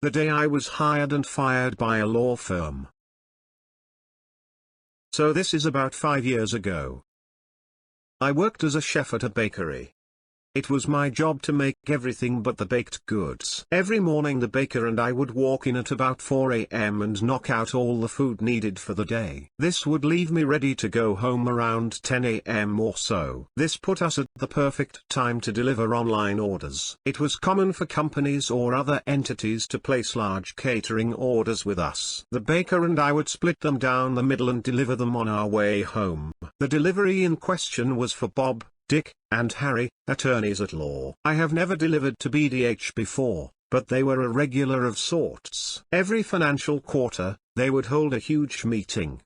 The day I was hired and fired by a law firm. So this is about 5 years ago. I worked as a chef at a bakery. It was my job to make everything but the baked goods. Every morning the baker and I would walk in at about 4 a.m. and knock out all the food needed for the day. This would leave me ready to go home around 10 a.m. or so. This put us at the perfect time to deliver online orders. It was common for companies or other entities to place large catering orders with us. The baker and I would split them down the middle and deliver them on our way home. The delivery in question was for Bob, Dick, and Harry, attorneys at law. I have never delivered to BDH before, but they were a regular of sorts. Every financial quarter, they would hold a huge meeting.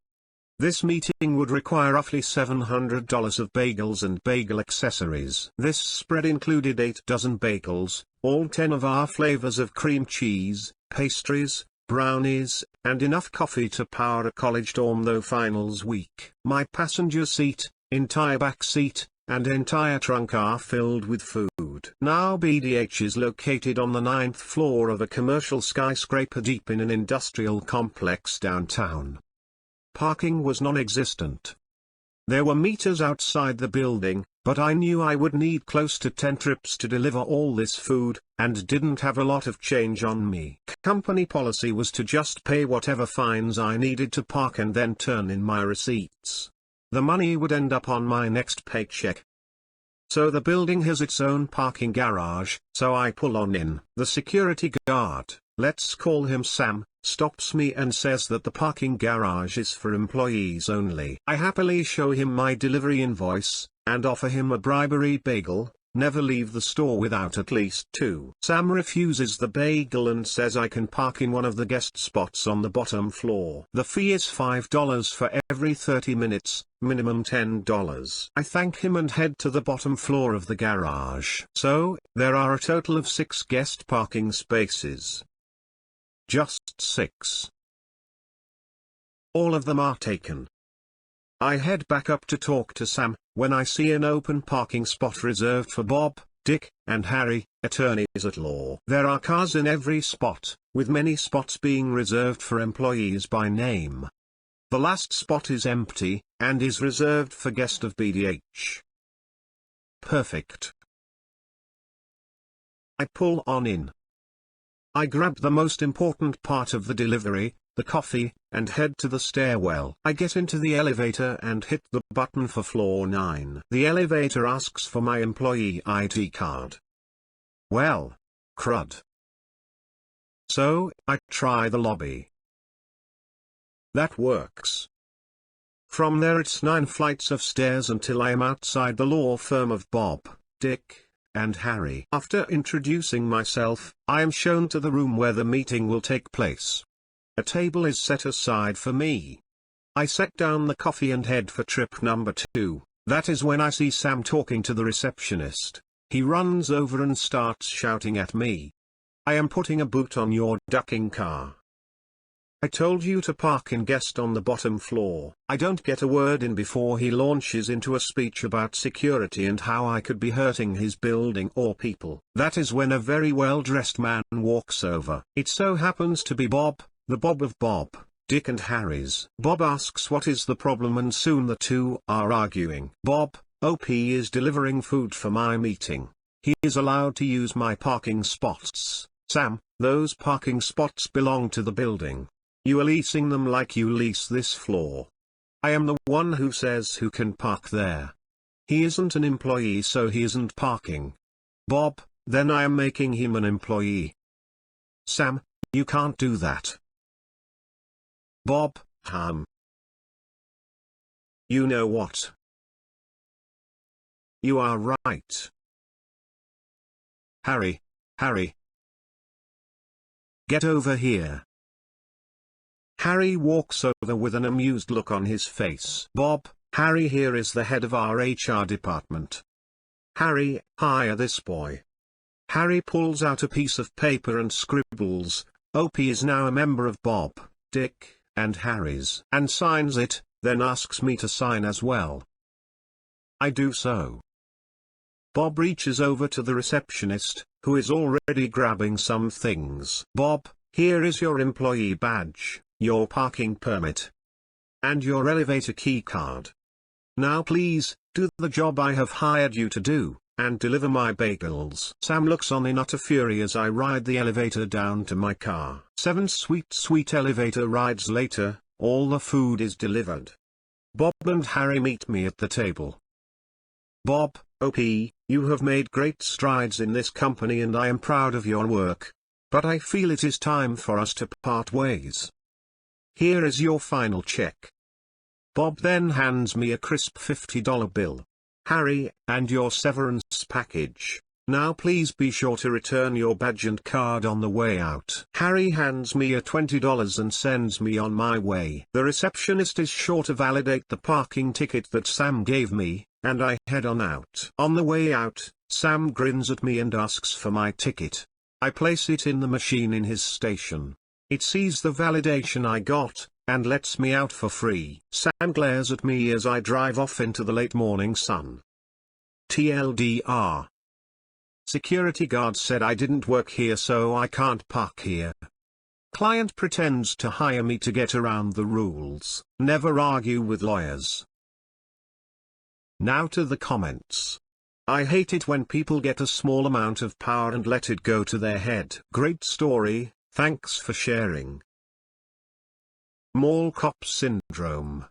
This meeting would require roughly $700 of bagels and bagel accessories. This spread included 8 dozen bagels, all 10 of our flavors of cream cheese, pastries, brownies, and enough coffee to power a college dorm though finals week. My passenger seat, entire back seat, and entire trunk are filled with food. Now BDH is located on the 9th floor of a commercial skyscraper deep in an industrial complex downtown. Parking was non-existent. There were meters outside the building, but I knew I would need close to 10 trips to deliver all this food, and didn't have a lot of change on me. Company policy was to just pay whatever fines I needed to park and then turn in my receipts. The money would end up on my next paycheck. So the building has its own parking garage, so I pull on in. The security guard, let's call him Sam, stops me and says that the parking garage is for employees only. I happily show him my delivery invoice, and offer him a bribery bagel. Never leave the store without at least 2. Sam refuses the bagel and says I can park in one of the guest spots on the bottom floor. The fee is $5 for every 30 minutes, minimum $10. I thank him and head to the bottom floor of the garage. So, there are a total of 6 guest parking spaces. Just 6. All of them are taken. I head back up to talk to Sam, when I see an open parking spot reserved for Bob, Dick, and Harry, attorneys at law. There are cars in every spot, with many spots being reserved for employees by name. The last spot is empty, and is reserved for guest of BDH. Perfect. I pull on in. I grab the most important part of the delivery, the coffee, and head to the stairwell. I get into the elevator and hit the button for floor 9. The elevator asks for my employee ID card. Well, crud. So, I try the lobby. That works. From there it's 9 flights of stairs until I am outside the law firm of Bob, Dick, and Harry. After introducing myself, I am shown to the room where the meeting will take place. A table is set aside for me. I set down the coffee and head for trip number 2. That is when I see Sam talking to the receptionist. He runs over and starts shouting at me. I am putting a boot on your ducking car. I told you to park in guest on the bottom floor. I don't get a word in before he launches into a speech about security and how I could be hurting his building or people. That is when a very well-dressed man walks over. It so happens to be Bob, the Bob of Bob, Dick and Harry's. Bob asks what is the problem and soon the two are arguing. Bob, OP is delivering food for my meeting. He is allowed to use my parking spots. Sam, those parking spots belong to the building. You are leasing them like you lease this floor. I am the one who says who can park there. He isn't an employee so he isn't parking. Bob, then I am making him an employee. Sam, you can't do that. Bob, You know what? You are right. Harry. Get over here. Harry walks over with an amused look on his face. Bob, Harry here is the head of our HR department. Harry, hire this boy. Harry pulls out a piece of paper and scribbles, OP is now a member of Bob, Dick, and Harry's, and signs it, then asks me to sign as well. I do so. Bob reaches over to the receptionist, who is already grabbing some things. Bob, Here is your employee badge, your parking permit, and your elevator key card. Now please, do the job I have hired you to do, and deliver my bagels. Sam looks on in utter fury as I ride the elevator down to my car. 7 sweet elevator rides later, all the food is delivered. Bob and Harry meet me at the table. Bob, OP, you have made great strides in this company and I am proud of your work. But I feel it is time for us to part ways. Here is your final check. Bob then hands me a crisp $50 bill. Harry, and your severance package. Now please be sure to return your badge and card on the way out. Harry hands me a $20 and sends me on my way. The receptionist is sure to validate the parking ticket that Sam gave me, and I head on out. On the way out, Sam grins at me and asks for my ticket. I place it in the machine in his station. It sees the validation I got, and lets me out for free. Sam glares at me as I drive off into the late morning sun. TLDR. Security guard said I didn't work here so I can't park here. Client pretends to hire me to get around the rules. Never argue with lawyers. Now to the comments. I hate it when people get a small amount of power and let it go to their head. Great story, thanks for sharing. Mall cop syndrome.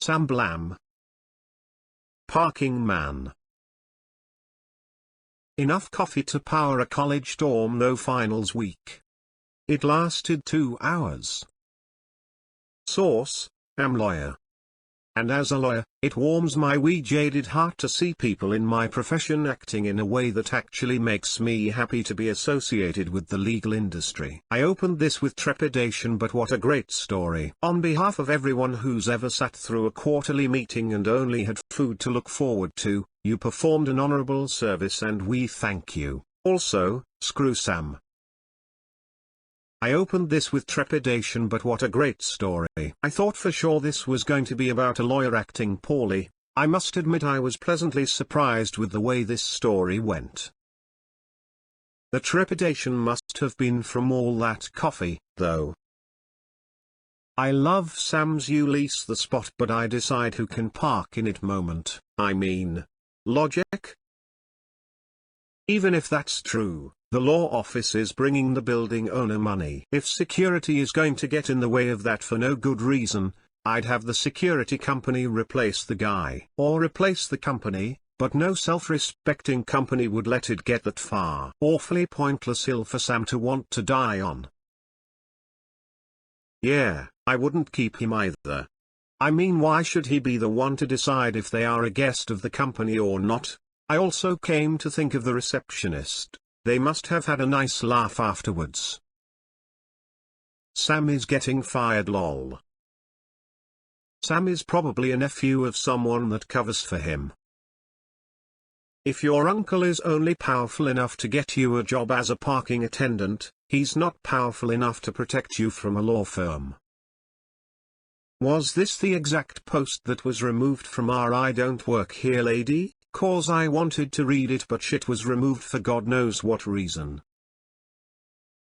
Sam Blam. Parking man. Enough coffee to power a college dorm. No finals week. It lasted 2 hours. Source, am lawyer. And as a lawyer, it warms my wee jaded heart to see people in my profession acting in a way that actually makes me happy to be associated with the legal industry. I opened this with trepidation, but what a great story. On behalf of everyone who's ever sat through a quarterly meeting and only had food to look forward to, you performed an honorable service and we thank you. Also, screw Sam. I opened this with trepidation, but what a great story. I thought for sure this was going to be about a lawyer acting poorly. I must admit I was pleasantly surprised with the way this story went. The trepidation must have been from all that coffee, though. I love Sam's "you lease the spot but I decide who can park in it" moment. I mean, logic? Even if that's true, the law office is bringing the building owner money. If security is going to get in the way of that for no good reason, I'd have the security company replace the guy. Or replace the company, but no self-respecting company would let it get that far. Awfully pointless hill for Sam to want to die on. Yeah, I wouldn't keep him either. I mean, why should he be the one to decide if they are a guest of the company or not? I also came to think of the receptionist. They must have had a nice laugh afterwards. Sam is getting fired lol. Sam is probably a nephew of someone that covers for him. If your uncle is only powerful enough to get you a job as a parking attendant, he's not powerful enough to protect you from a law firm. Was this the exact post that was removed from our "I don't work here" lady? Cause I wanted to read it but shit was removed for God knows what reason.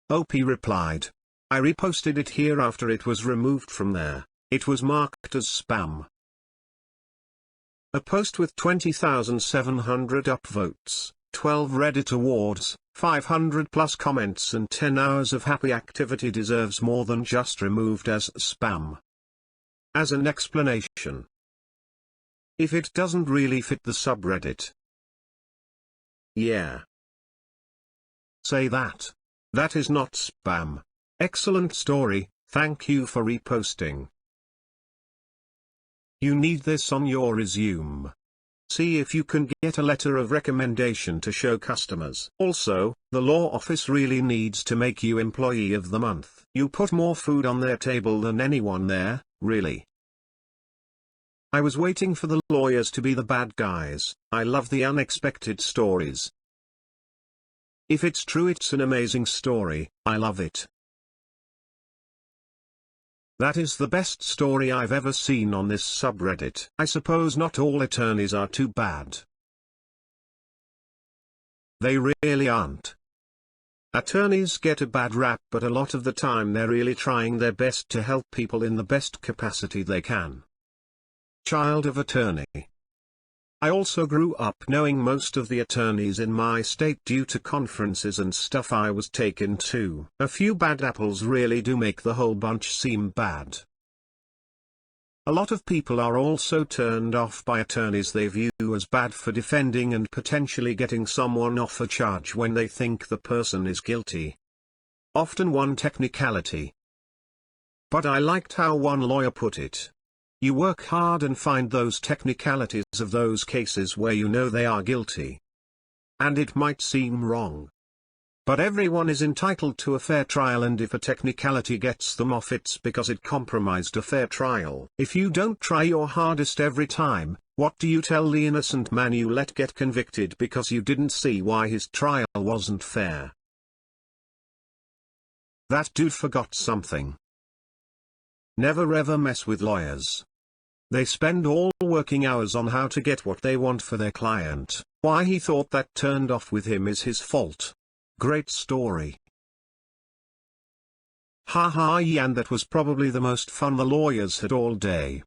OP replied. I reposted it here after it was removed from there. It was marked as spam. A post with 20,700 upvotes, 12 Reddit awards, 500 plus comments and 10 hours of happy activity deserves more than just removed as spam. As an explanation. If it doesn't really fit the subreddit. Yeah. Say that. That is not spam. Excellent story, thank you for reposting. You need this on your resume. See if you can get a letter of recommendation to show customers. Also, the law office really needs to make you Employee of the Month. You put more food on their table than anyone there, really. I was waiting for the lawyers to be the bad guys. I love the unexpected stories. If it's true, it's an amazing story. I love it. That is the best story I've ever seen on this subreddit. I suppose not all attorneys are too bad. They really aren't. Attorneys get a bad rap, but a lot of the time they're really trying their best to help people in the best capacity they can. Child of attorney. I also grew up knowing most of the attorneys in my state due to conferences and stuff I was taken to. A few bad apples really do make the whole bunch seem bad. A lot of people are also turned off by attorneys they view as bad for defending and potentially getting someone off a charge when they think the person is guilty. Often one technicality. But I liked how one lawyer put it. You work hard and find those technicalities of those cases where you know they are guilty. And it might seem wrong. But everyone is entitled to a fair trial, and if a technicality gets them off, it's because it compromised a fair trial. If you don't try your hardest every time, what do you tell the innocent man you let get convicted because you didn't see why his trial wasn't fair? That dude forgot something. Never ever mess with lawyers. They spend all working hours on how to get what they want for their client. Why he thought that turned off with him is his fault. Great story. Haha, yeah, and that was probably the most fun the lawyers had all day.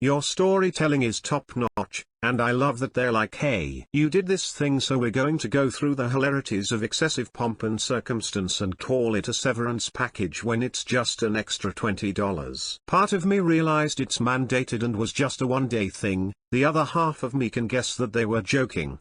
Your storytelling is top-notch, and I love that they're like, hey, you did this thing, so we're going to go through the hilarities of excessive pomp and circumstance and call it a severance package when it's just an extra $20. Part of me realized it's mandated and was just a one-day thing, the other half of me can guess that they were joking.